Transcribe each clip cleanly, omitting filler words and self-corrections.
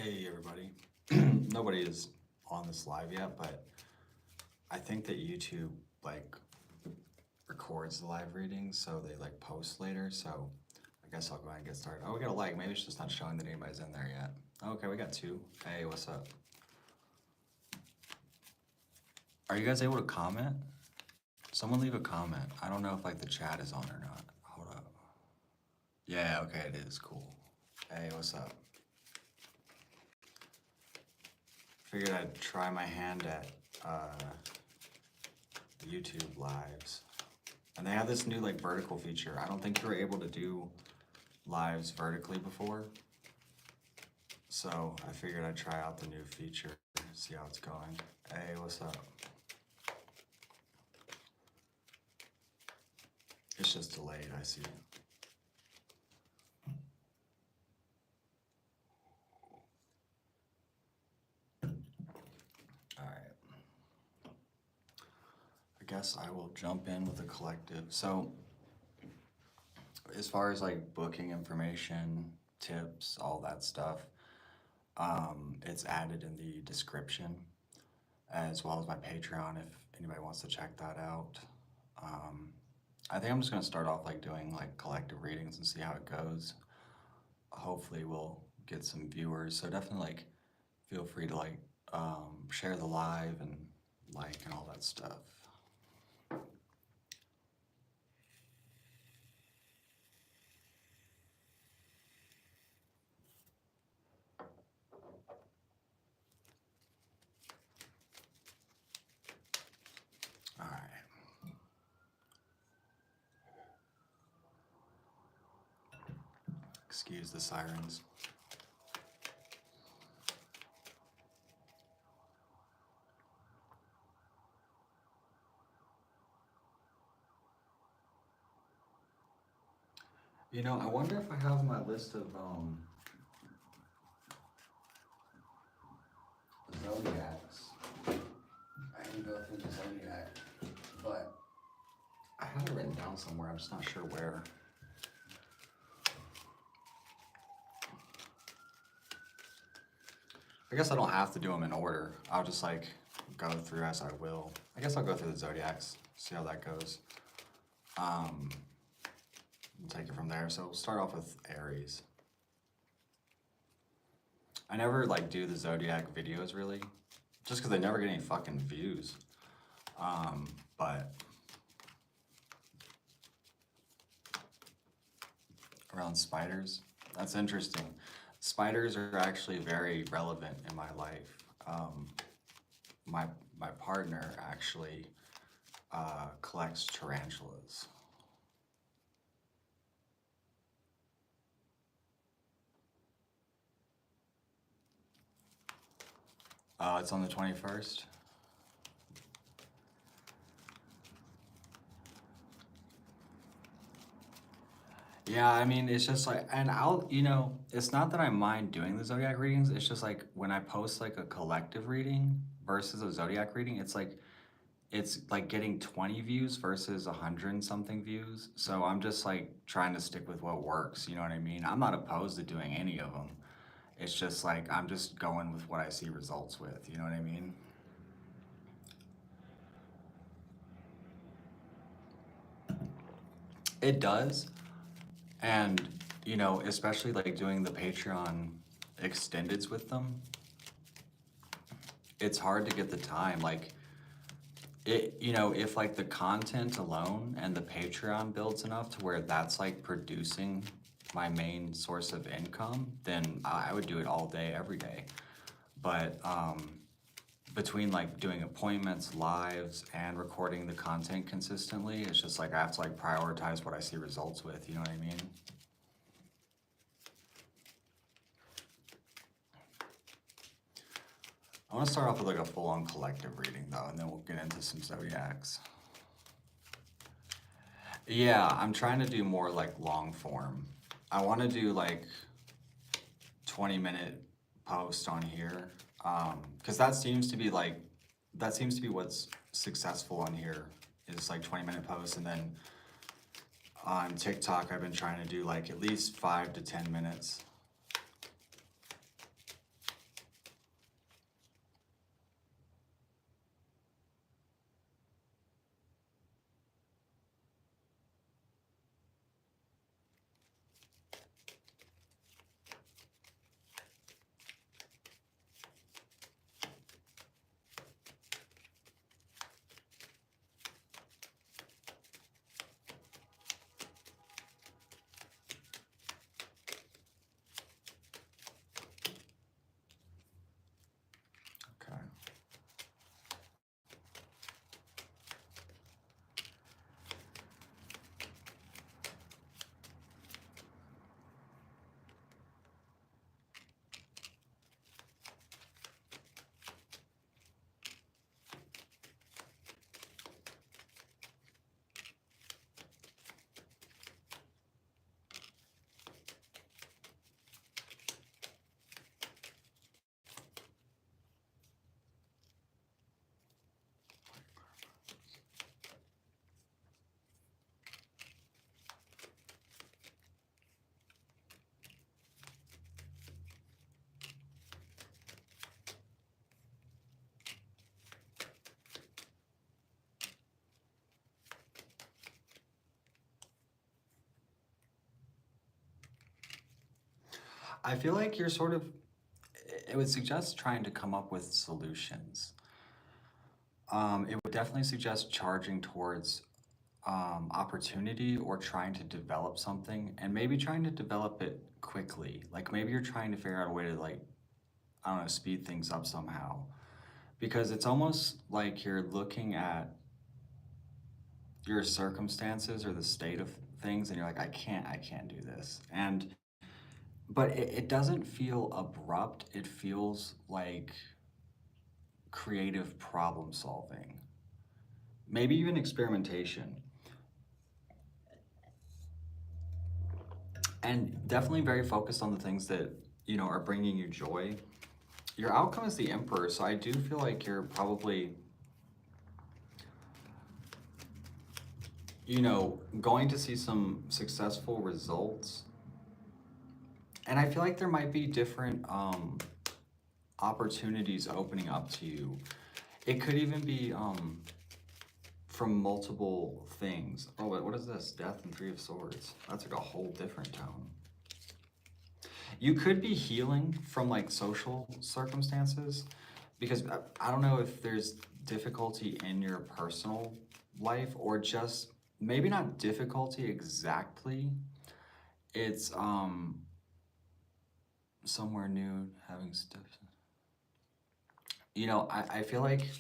Hey everybody. Nobody is on this live yet, but I think that YouTube like records the live readings, so they like post later. So I guess I'll go ahead and get started. Oh, we got a like. Maybe it's just not showing that anybody's in there yet. Okay, we got two. Hey, what's up? Are you guys able to comment? Someone leave a comment. I don't know if like the chat is on or not. Hold up. Yeah, okay, it is. Cool. Hey, what's up? Figured I'd try my hand at YouTube lives. And they have this new like vertical feature. I don't think you were able to do lives vertically before. So I figured I'd try out the new feature, see how it's going. Hey, what's up? It's just delayed, I see. All right. I guess I will jump in with a collective. So as far as like booking information, tips, all that stuff, it's added in the description, as well as my Patreon if anybody wants to check that out. I think I'm just gonna start off like doing like collective readings and see how it goes. Hopefully we'll get some viewers. So definitely like feel free to like share the live and like and all that stuff. All right. Excuse the sirens. You know, I wonder if I have my list of zodiacs. I can go through the zodiac, but I have it written down somewhere. I'm just not sure where. I guess I don't have to do them in order. I'll just like go through as I will. I guess I'll go through the zodiacs, see how that goes. We'll take it from there. So we'll start off with Aries. I never like do the zodiac videos really, just because they never get any fucking views. But around spiders, that's interesting. Spiders are actually very relevant in my life. My partner actually collects tarantulas. It's on the 21st. Yeah, I mean, it's just like, and it's not that I mind doing the zodiac readings. It's just like when I post like a collective reading versus a zodiac reading, it's like getting 20 views versus 100 and something views. So I'm just like trying to stick with what works. You know what I mean? I'm not opposed to doing any of them. It's just like I'm just going with what I see results with. You know what I mean? It does. And, especially like doing the Patreon extendeds with them, it's hard to get the time. Like, if like the content alone and the Patreon builds enough to where that's like producing my main source of income, then I would do it all day, every day. But between like doing appointments, lives, and recording the content consistently, it's just like I have to like prioritize what I see results with, you know what I mean? I want to start off with like a full-on collective reading though, and then we'll get into some zodiacs. Yeah, I'm trying to do more like long form. I want to do like 20-minute post on here, because that seems to be what's successful on here is like 20-minute posts, and then on TikTok I've been trying to do like at least 5 to 10 minutes. I feel like you're sort of, it would suggest trying to come up with solutions. It would definitely suggest charging towards opportunity or trying to develop something and maybe trying to develop it quickly. Like maybe you're trying to figure out a way to like, I don't know, speed things up somehow. Because it's almost like you're looking at your circumstances or the state of things and you're like, I can't do this. And but it doesn't feel abrupt. It feels like creative problem solving. Maybe even experimentation. And definitely very focused on the things that, are bringing you joy. Your outcome is the emperor, so I do feel like you're probably, going to see some successful results. And I feel like there might be different opportunities opening up to you. It could even be from multiple things. Oh, wait, what is this? Death and Three of Swords. That's like a whole different tone. You could be healing from like social circumstances because I don't know if there's difficulty in your personal life or just maybe not difficulty exactly. It's somewhere new having stuff. I feel like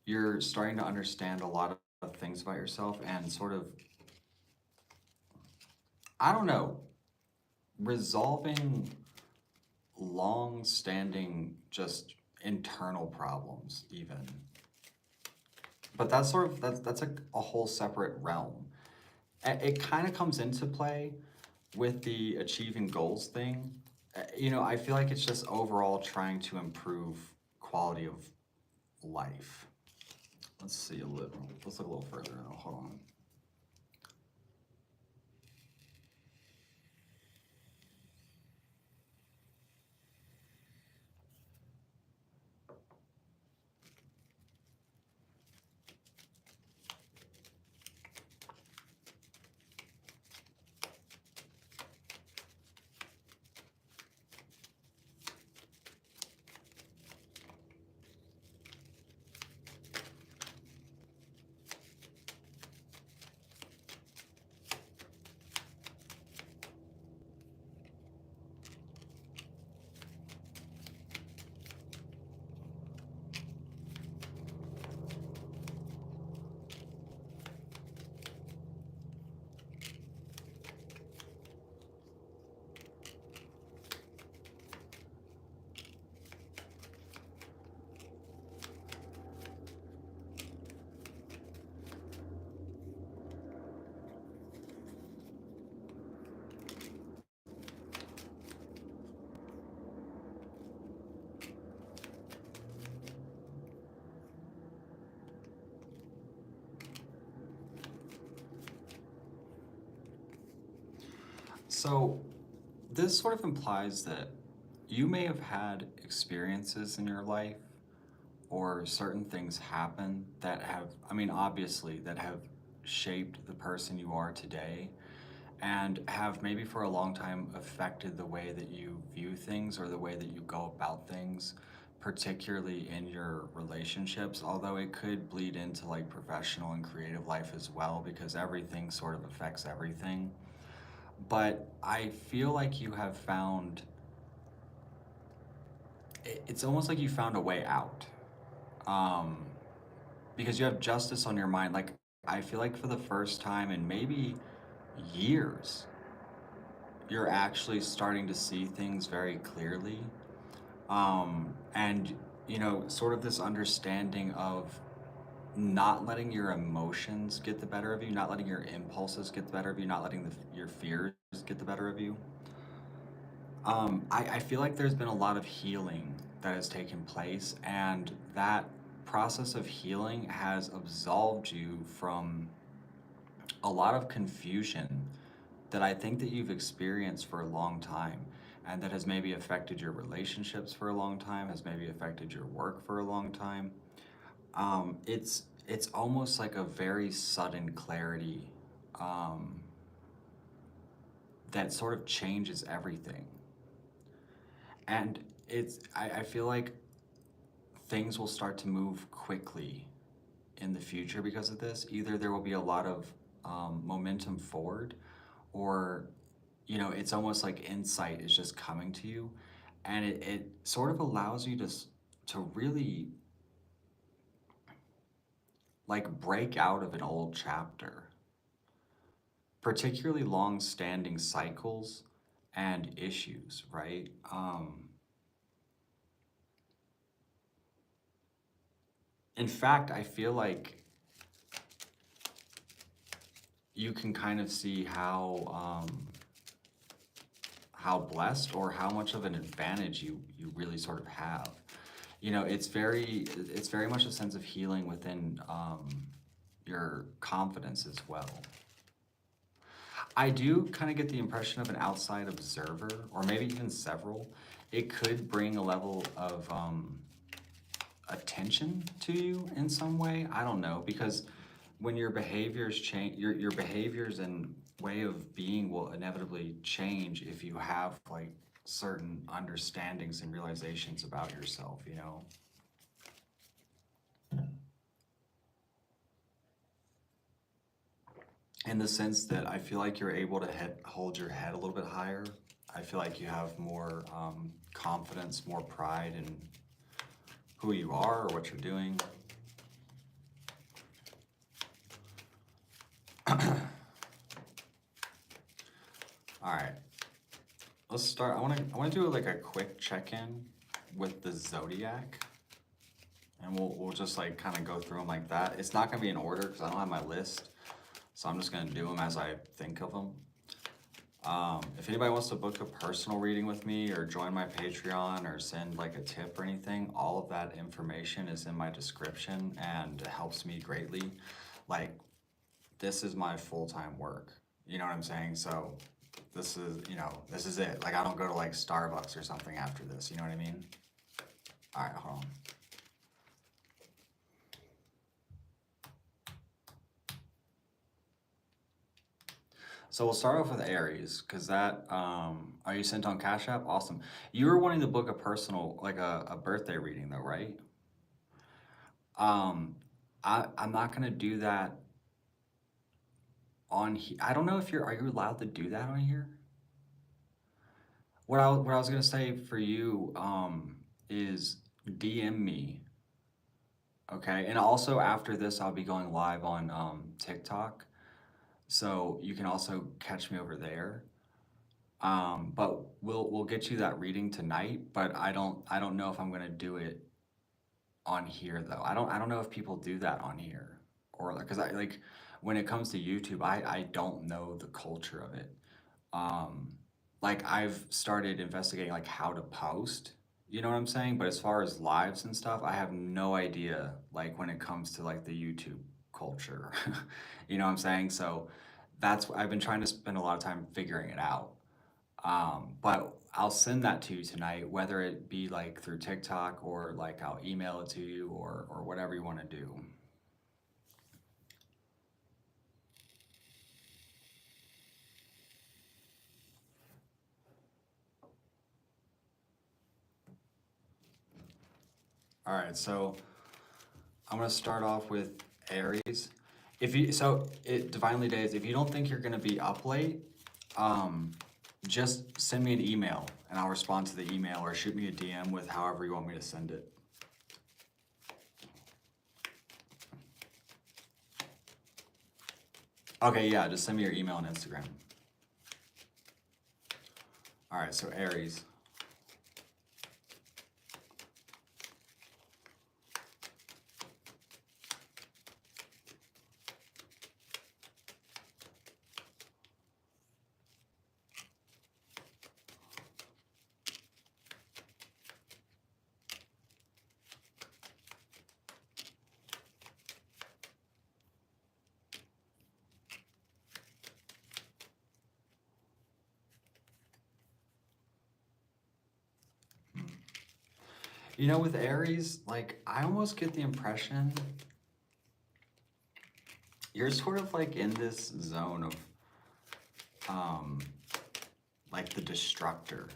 you're starting to understand a lot of things about yourself and sort of, I don't know, resolving long-standing just internal problems even. But that's sort of that's a whole separate realm. It kind of comes into play with the achieving goals thing. I feel like it's just overall trying to improve quality of life. Let's see a little. Let's look a little further. Oh, hold on. So this sort of implies that you may have had experiences in your life or certain things happen that have, I mean, obviously, that have shaped the person you are today and have maybe for a long time affected the way that you view things or the way that you go about things, particularly in your relationships, although it could bleed into like professional and creative life as well because everything sort of affects everything. But I feel like you have found, it's almost like you found a way out. Um, because you have justice on your mind. Like, I feel like for the first time in maybe years, you're actually starting to see things very clearly. And, sort of this understanding of not letting your emotions get the better of you, not letting your impulses get the better of you, not letting your fears get the better of you. I feel like there's been a lot of healing that has taken place, and that process of healing has absolved you from a lot of confusion that I think that you've experienced for a long time, and that has maybe affected your relationships for a long time, has maybe affected your work for a long time. It's almost like a very sudden clarity um, that sort of changes everything. And I feel like things will start to move quickly in the future because of this. Either there will be a lot of momentum forward, or it's almost like insight is just coming to you, and it sort of allows you to really like break out of an old chapter, particularly long-standing cycles and issues, right? In fact, I feel like you can kind of see how blessed or how much of an advantage you really sort of have. It's very much a sense of healing within your confidence as well. I do kind of get the impression of an outside observer, or maybe even several. It could bring a level of attention to you in some way. I don't know, because when your behaviors change, your behaviors and way of being will inevitably change if you have like certain understandings and realizations about yourself, in the sense that I feel like you're able to hold your head a little bit higher. I feel like you have more confidence, more pride in who you are or what you're doing. All right, let's start. I want to do like a quick check-in with the zodiac, and we'll just like kind of go through them like that. It's not gonna be in order because I don't have my list, so I'm just gonna do them as I think of them. If anybody wants to book a personal reading with me or join my Patreon or send like a tip or anything, all of that information is in my description and it helps me greatly. Like, this is my full-time work. You know what I'm saying? So this is it. Like, I don't go to like Starbucks or something after this. You know what I mean? All right, hold on. So we'll start off with Aries, because that, are you sent on Cash App? Awesome. You were wanting to book a personal, like a birthday reading though, right? Um, I'm not gonna do that on here. I don't know if are you allowed to do that on here? What I was gonna say for you, is DM me, okay? And also after this, I'll be going live on TikTok, so you can also catch me over there. But we'll get you that reading tonight, but I don't know if I'm gonna do it on here though. I don't know if people do that on here, or like, because I like when it comes to YouTube, I don't know the culture of it. Um, like I've started investigating like how to post, you know what I'm saying? But as far as lives and stuff, I have no idea like when it comes to like the YouTube culture. You know what I'm saying? So that's I've been trying to spend a lot of time figuring it out. But I'll send that to you tonight, whether it be like through TikTok or like I'll email it to you or whatever you want to do. All right, so I'm gonna start off with Aries. If you so it divinely days, if you don't think you're gonna be up late, um, just send me an email and I'll respond to the email, or shoot me a DM with however you want me to send it. Okay, yeah, just send me your email and Instagram. All right, so Aries. With Aries, like I almost get the impression you're sort of like in this zone of um like the destructor.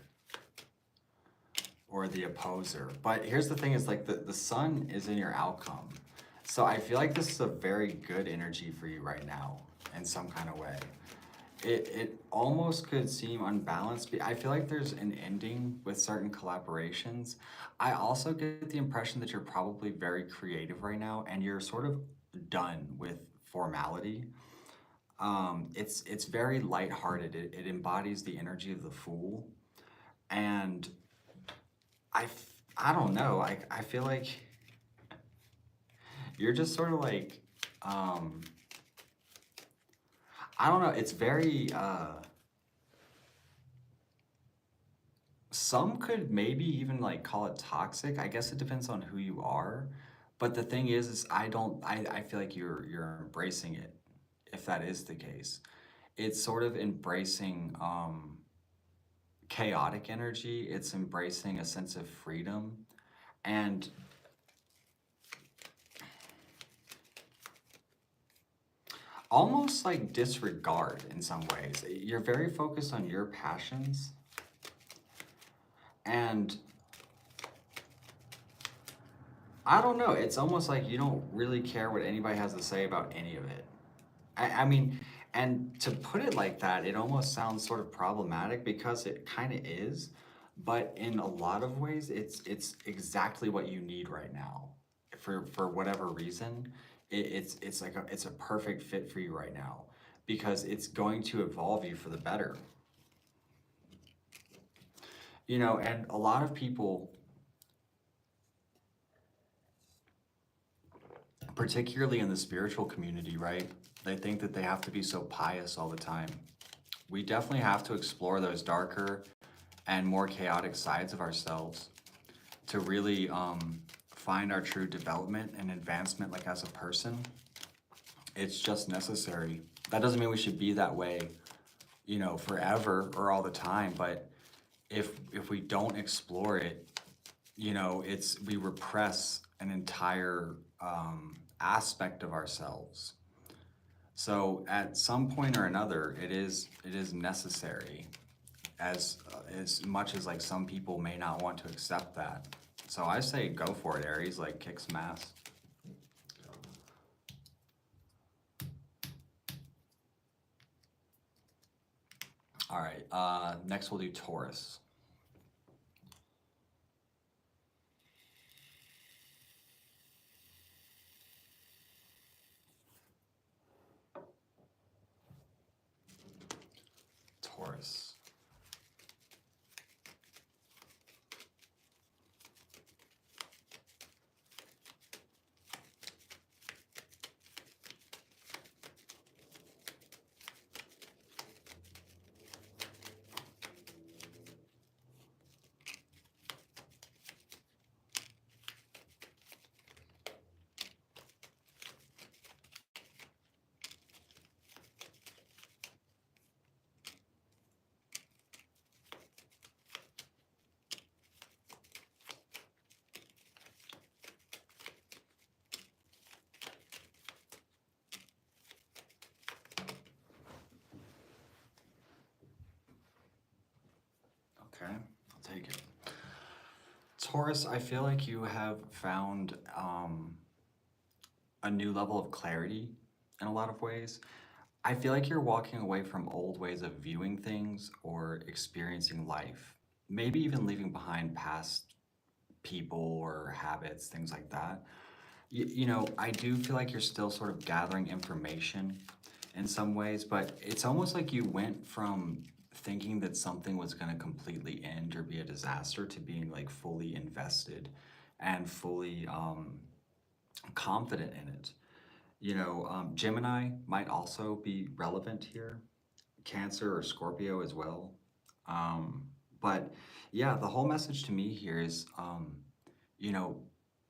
or the opposer. But here's the thing is like the sun is in your outcome. So I feel like this is a very good energy for you right now in some kind of way. It almost could seem unbalanced. I feel like there's an ending with certain collaborations. I also get the impression that you're probably very creative right now and you're sort of done with formality. It's very lighthearted. It embodies the energy of the fool. And I don't know. I feel like you're just sort of like, um, I don't know. It's very, some could maybe even like call it toxic. I guess it depends on who you are. But the thing is I don't, I feel like you're embracing it, if that is the case. It's sort of embracing, chaotic energy. It's embracing a sense of freedom and almost like disregard in some ways. You're very focused on your passions and I don't know, it's almost like you don't really care what anybody has to say about any of it. I mean, and to put it like that, it almost sounds sort of problematic because it kind of is, but in a lot of ways, it's exactly what you need right now. For whatever reason, it's like it's a perfect fit for you right now because it's going to evolve you for the better. You know, and a lot of people, particularly in the spiritual community, right? They think that they have to be so pious all the time. We definitely have to explore those darker and more chaotic sides of ourselves to really find our true development and advancement like as a person. It's just necessary. That doesn't mean we should be that way, you know, forever or all the time, but if we don't explore it, you know, it's we repress an entire aspect of ourselves. So at some point or another, it is necessary, as much as like some people may not want to accept that. So I say go for it, Aries. Like kick some ass. All right. Next we'll do Taurus. Taurus. Okay, I'll take it. Taurus, I feel like you have found a new level of clarity in a lot of ways. I feel like you're walking away from old ways of viewing things or experiencing life. Maybe even leaving behind past people or habits, things like that. You know, I do feel like you're still sort of gathering information in some ways, but it's almost like you went from thinking that something was going to completely end or be a disaster to being like fully invested and fully confident in it. You know, Gemini might also be relevant here, Cancer or Scorpio as well. Um, but yeah, the whole message to me here is, you know,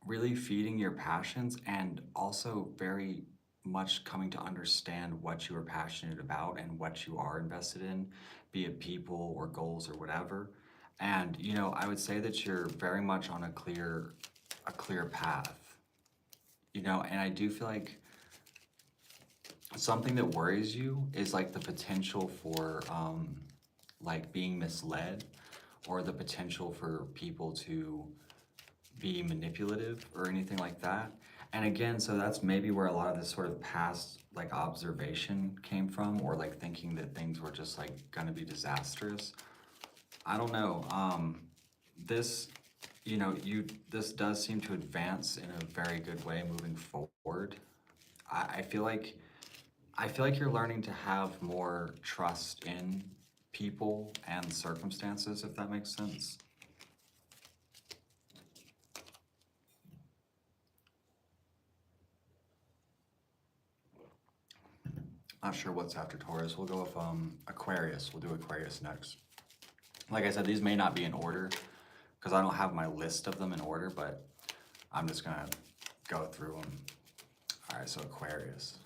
really feeding your passions and also very much coming to understand what you are passionate about and what you are invested in, be it people or goals or whatever. And, you know, I would say that you're very much on a clear path, you know, and I do feel like something that worries you is like the potential for like being misled or the potential for people to be manipulative or anything like that. And again, so that's maybe where a lot of this sort of past like observation came from, or like thinking that things were just like gonna be disastrous. I don't know. This, this does seem to advance in a very good way moving forward. I feel like you're learning to have more trust in people and circumstances, if that makes sense. Not sure what's after Taurus. We'll go with Aquarius. We'll do Aquarius next. Like I said, these may not be in order because I don't have my list of them in order, but I'm just gonna go through them. All right, so Aquarius.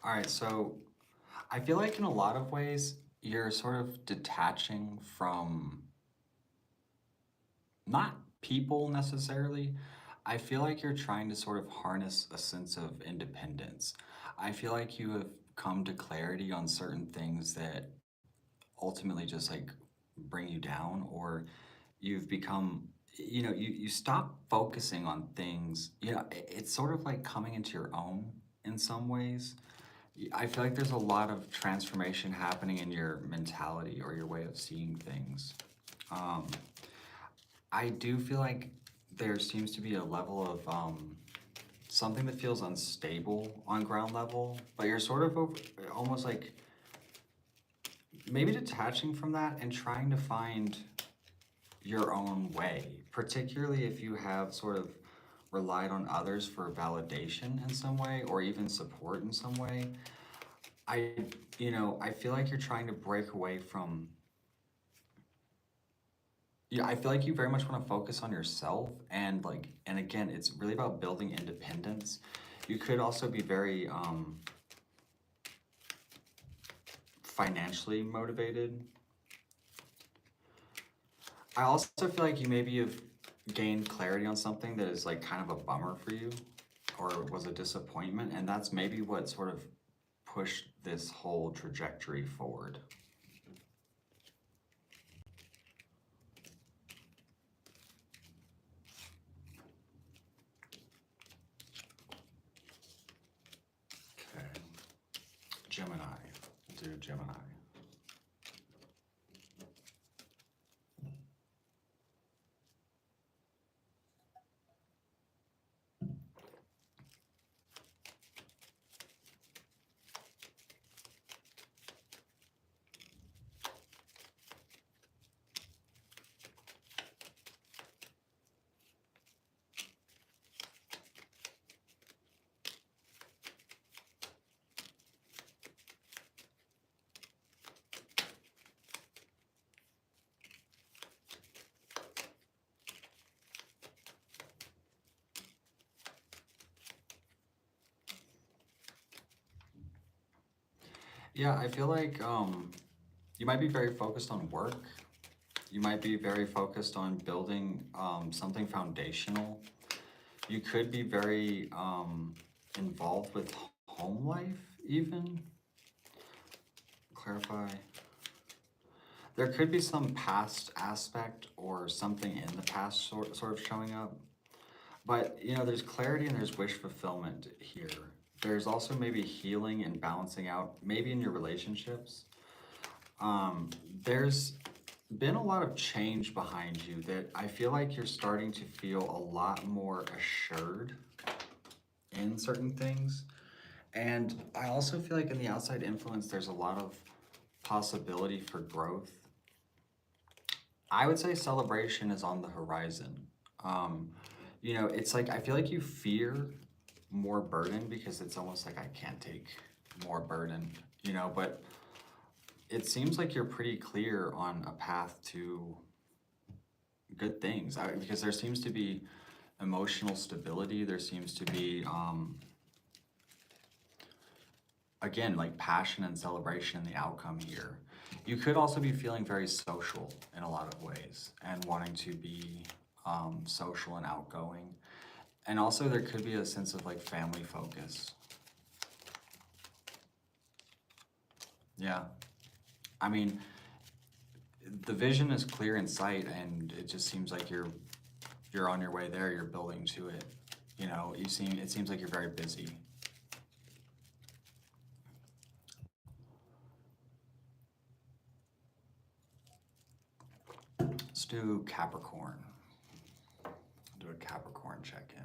All right, so I feel like in a lot of ways, you're sort of detaching from not people necessarily. I feel like you're trying to sort of harness a sense of independence. I feel like you have come to clarity on certain things that ultimately just like bring you down, or you've become, you stop focusing on things. It's sort of like coming into your own in some ways. I feel like there's a lot of transformation happening in your mentality or your way of seeing things. Um, I do feel like there seems to be a level of something that feels unstable on ground level, but you're sort of almost like maybe detaching from that and trying to find your own way, particularly if you have sort of relied on others for validation in some way or even support in some way. I, I feel like you're trying to break away from, yeah, I feel like you very much want to focus on yourself and like, and again, it's really about building independence. You could also be very financially motivated. I also feel like you maybe have gained clarity on something that is like kind of a bummer for you or was a disappointment, and that's maybe what sort of pushed this whole trajectory forward. Okay. Gemini. We'll do Gemini. Yeah, I feel like you might be very focused on work. You might be very focused on building something foundational. You could be very involved with home life, even. Clarify. There could be some past aspect or something in the past sort of showing up. But, there's clarity and there's wish fulfillment here. There's also maybe healing and balancing out, maybe in your relationships. Um, there's been a lot of change behind you that I feel like you're starting to feel a lot more assured in certain things. And I also feel like in the outside influence, there's a lot of possibility for growth. I would say celebration is on the horizon. Um, it's like I feel like you fear more burden because it's almost like I can't take more burden, but it seems like you're pretty clear on a path to good things because there seems to be emotional stability. There seems to be, again, like passion and celebration in the outcome here. You could also be feeling very social in a lot of ways and wanting to be social and outgoing. And also, there could be a sense of like family focus. Yeah. I mean, the vision is clear in sight, and it just seems like you're on your way there. You're building to it. It seems like you're very busy. Let's do Capricorn. Do a Capricorn check-in.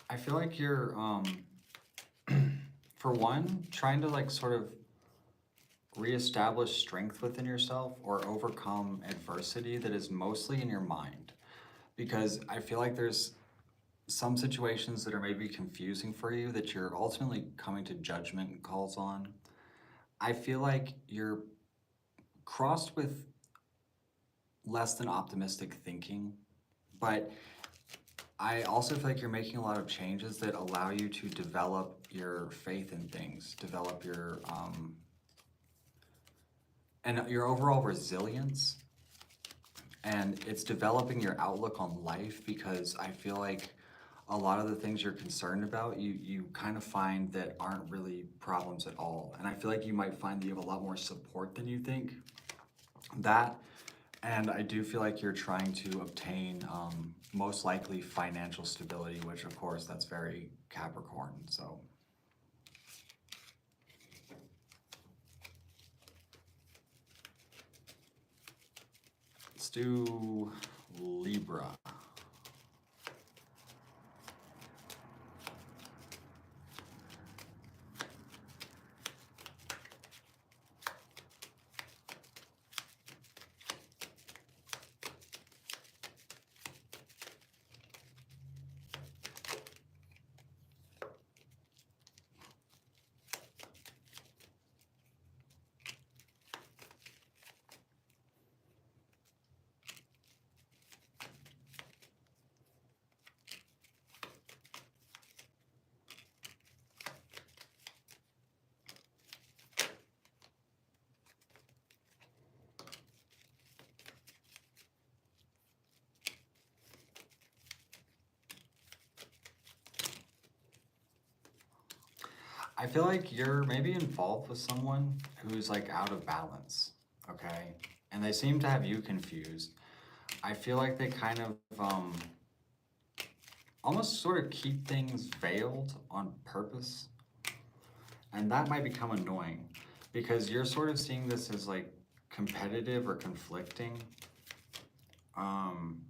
I feel like you're, for one, trying to like sort of reestablish strength within yourself or overcome adversity that is mostly in your mind. Because I feel like there's some situations that are maybe confusing for you that you're ultimately coming to judgment calls on. I feel like you're crossed with less than optimistic thinking, but I also feel like you're making a lot of changes that allow you to develop your faith in things, develop and your overall resilience, and it's developing your outlook on life because I feel like a lot of the things you're concerned about, you kind of find that aren't really problems at all. And I feel like you might find that you have a lot more support than you think. That, and I do feel like you're trying to obtain most likely financial stability, which of course that's very Capricorn. So let's do Libra. I feel like you're maybe involved with someone who's like out of balance, okay? And they seem to have you confused. I feel like they kind of almost sort of keep things veiled on purpose. And that might become annoying because you're sort of seeing this as like competitive or conflicting. Um,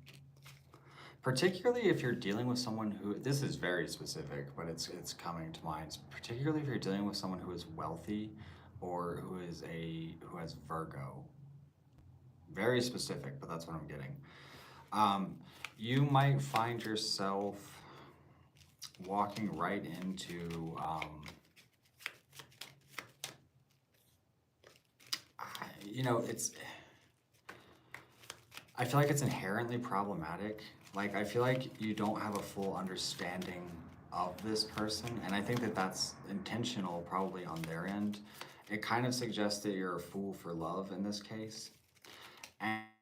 Particularly if you're dealing with someone who, this is very specific, but it's coming to mind. Particularly if you're dealing with someone who is wealthy or who has Virgo. Very specific, but that's what I'm getting. Um, you might find yourself walking right into, you know, I feel like it's inherently problematic. Like, I feel like you don't have a full understanding of this person, and I think that that's intentional, probably on their end. It kind of suggests that you're a fool for love in this case.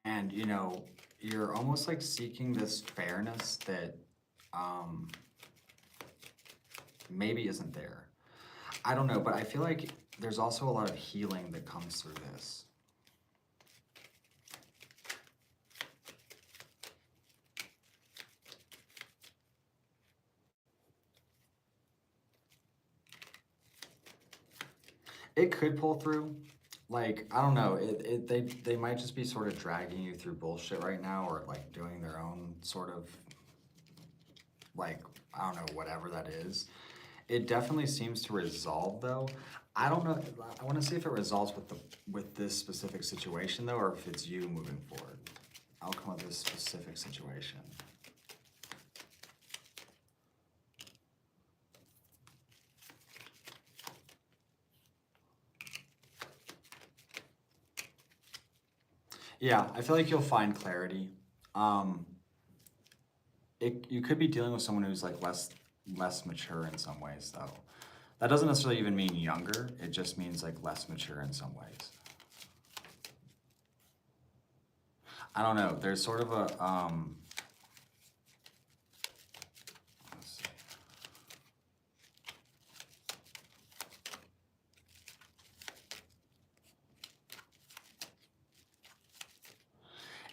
And you know, you're almost like seeking this fairness that um, maybe isn't there. I don't know, but I feel like there's also a lot of healing that comes through this. It could pull through. Like, I don't know. They might just be sort of dragging you through bullshit right now, or like doing their own sort of like, I don't know, whatever that is. It definitely seems to resolve though. I don't know. I want to see if it resolves with this specific situation though, or if it's you moving forward. Outcome of this specific situation. Yeah, I feel like you'll find clarity. Um, you could be dealing with someone who's like less mature in some ways though. That doesn't necessarily even mean younger. It just means like less mature in some ways. I don't know. There's sort of a let's see.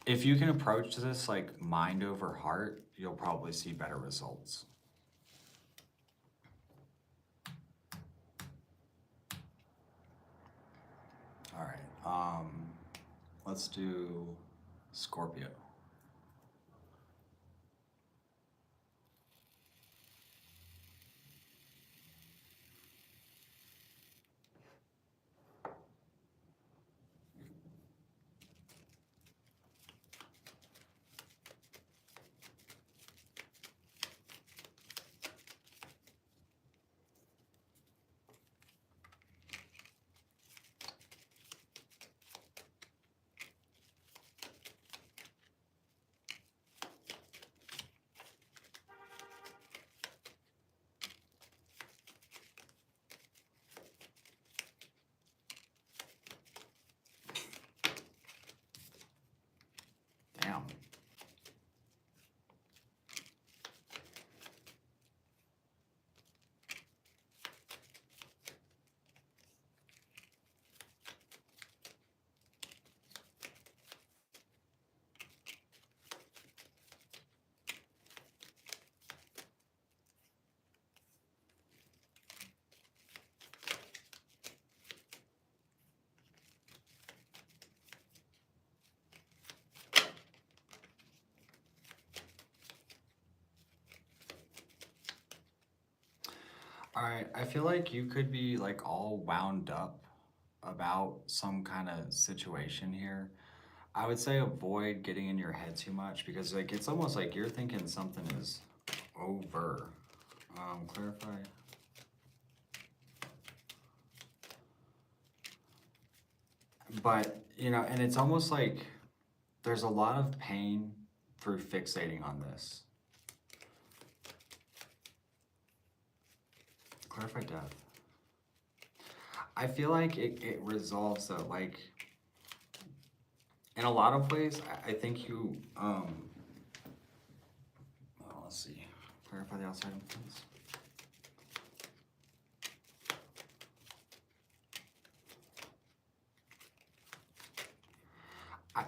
If you can approach this like mind over heart, you'll probably see better results. All right. Let's do Scorpio. Damn. All right, I feel like you could be like all wound up about some kind of situation here. I would say avoid getting in your head too much because like it's almost like you're thinking something is over. Clarify. But, you know, and it's almost like there's a lot of pain through fixating on this. Clarify death. I feel like it resolves though, like in a lot of ways, I think you, well, let's see, clarify the outside influence.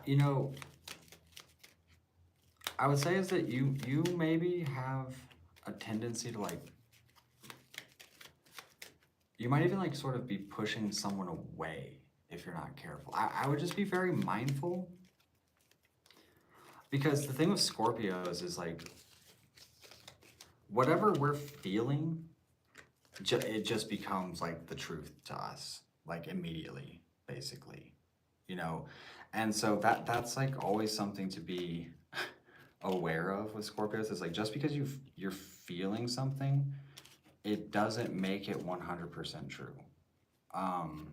You know, I would say is that you maybe have a tendency to like, you might even like sort of be pushing someone away if you're not careful. I would just be very mindful because the thing with Scorpios is like, whatever we're feeling, it just becomes like the truth to us, like immediately, basically, you know? And so that's like always something to be aware of with Scorpios, is like just because you're feeling something, it doesn't make it 100% true. Um,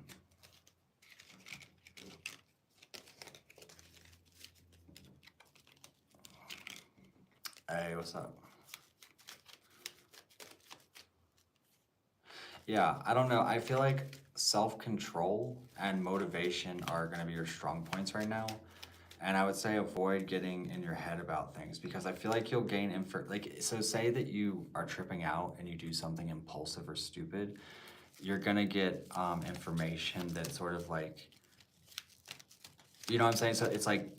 hey, what's up? Yeah, I don't know. I feel like self-control and motivation are going to be your strong points right now. And I would say avoid getting in your head about things, because I feel like you'll gain like, so say that you are tripping out and you do something impulsive or stupid, you're gonna get information that sort of like, you know what I'm saying? So it's like,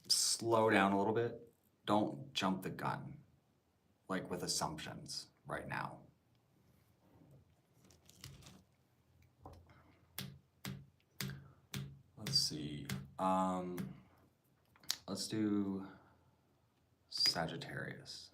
slow down a little bit. Don't jump the gun, like with assumptions right now. Let's see. Let's do Sagittarius.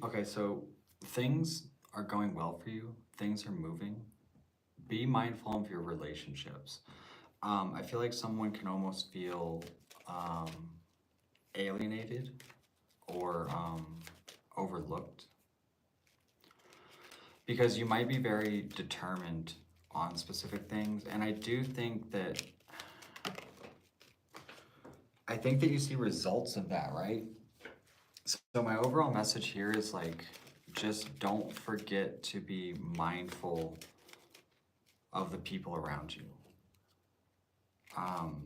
Okay, so things are going well for you, things are moving. Be mindful of your relationships. I feel like someone can almost feel um, alienated or overlooked, because you might be very determined on specific things. And I think that you see results of that, right? So my overall message here is like, just don't forget to be mindful of the people around you. Um,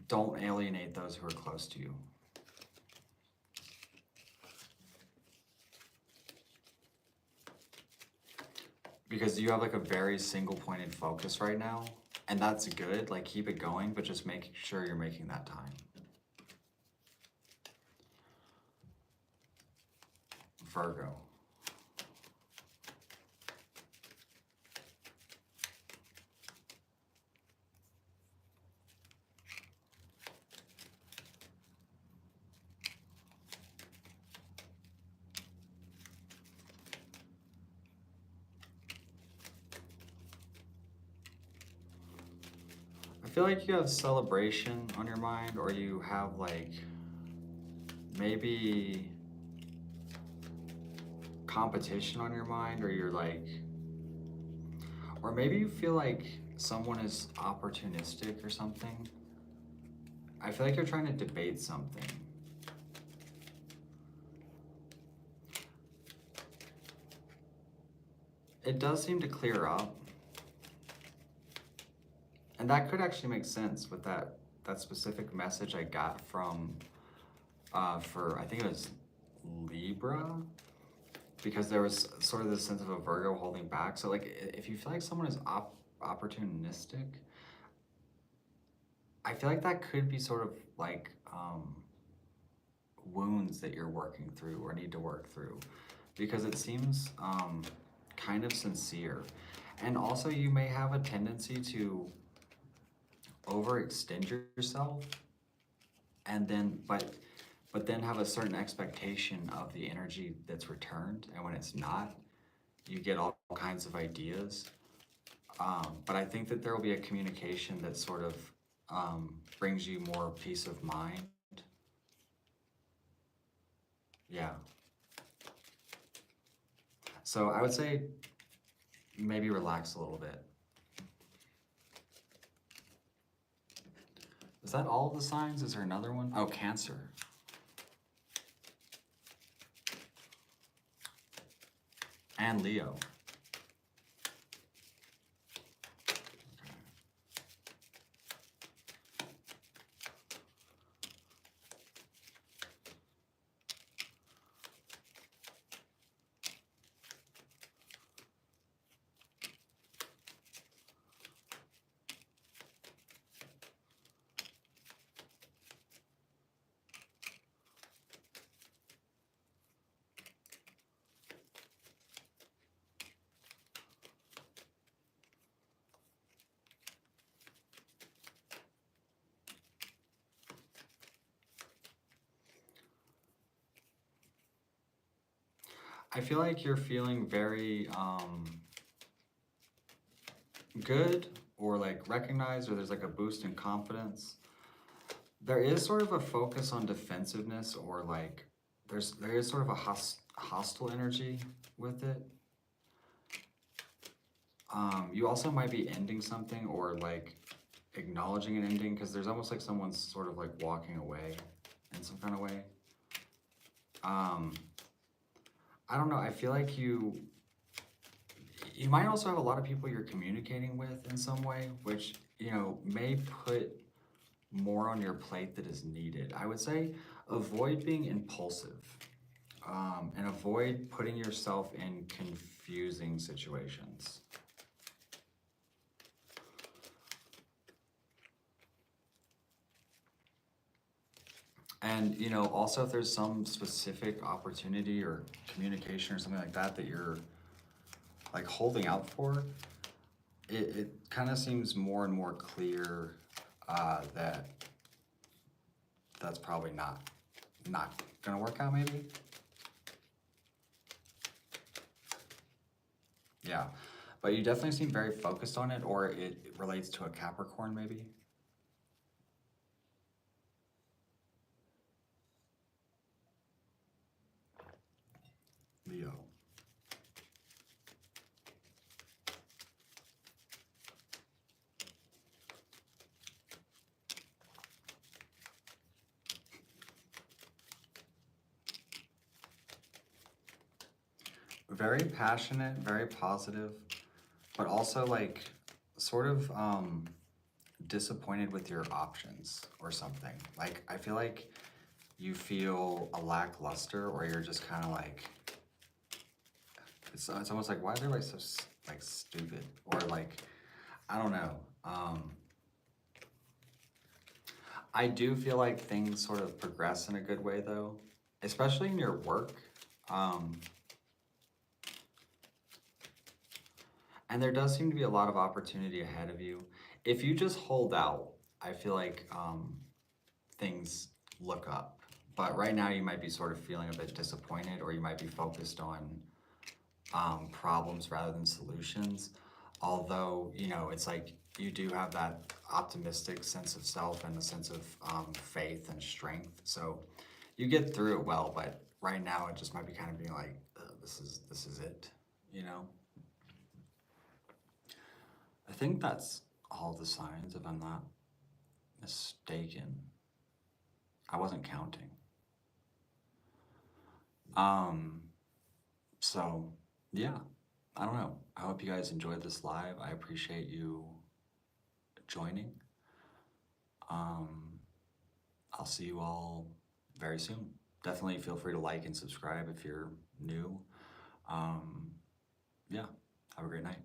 don't alienate those who are close to you. Because you have like a very single pointed focus right now, and that's good, like keep it going, but just make sure you're making that time. Virgo. I feel like you have celebration on your mind, or you have like maybe competition on your mind, or you're like, or maybe you feel like someone is opportunistic or something. I feel like you're trying to debate something. It does seem to clear up. And that could actually make sense with that specific message I got from, for, I think it was Libra, because there was sort of this sense of a Virgo holding back. So like, if you feel like someone is opportunistic, I feel like that could be sort of like wounds that you're working through or need to work through, because it seems kind of sincere. And also you may have a tendency to overextend yourself, and then but then have a certain expectation of the energy that's returned, and when it's not, you get all kinds of ideas. But I think that there will be a communication that sort of brings you more peace of mind. Yeah. So I would say maybe relax a little bit. Is that all of the signs? Is there another one? Oh, Cancer. And Leo. I feel like you're feeling very good, or like recognized, or there's like a boost in confidence. There is sort of a focus on defensiveness, or like there is sort of a hostile energy with it. You also might be ending something, or like acknowledging an ending, because there's almost like someone's sort of like walking away in some kind of way. I don't know, I feel like you might also have a lot of people you're communicating with in some way, which, you know, may put more on your plate that is needed. I would say avoid being impulsive, and avoid putting yourself in confusing situations. And, you know, also if there's some specific opportunity or communication or something like that that you're like holding out for, it kind of seems more and more clear that that's probably not gonna work out, maybe. Yeah, but you definitely seem very focused on it, or it relates to a Capricorn, maybe. Leo. Very passionate, very positive, but also like sort of disappointed with your options or something. Like I feel like you feel a lackluster, or you're just kind of like, it's almost like, why are they like so like stupid, or like, I don't know. I do feel like things sort of progress in a good way though, especially in your work. And there does seem to be a lot of opportunity ahead of you. If you just hold out, I feel like things look up. But right now you might be sort of feeling a bit disappointed, or you might be focused on problems rather than solutions. Although, you know, it's like you do have that optimistic sense of self and a sense of faith and strength. So you get through it well, but right now it just might be kind of being like, this is it, you know? I think that's all the signs, if I'm not mistaken. I wasn't counting. Um, so yeah, I don't know. I hope you guys enjoyed this live. I appreciate you joining. I'll see you all very soon. Definitely feel free to like and subscribe if you're new. Yeah, have a great night.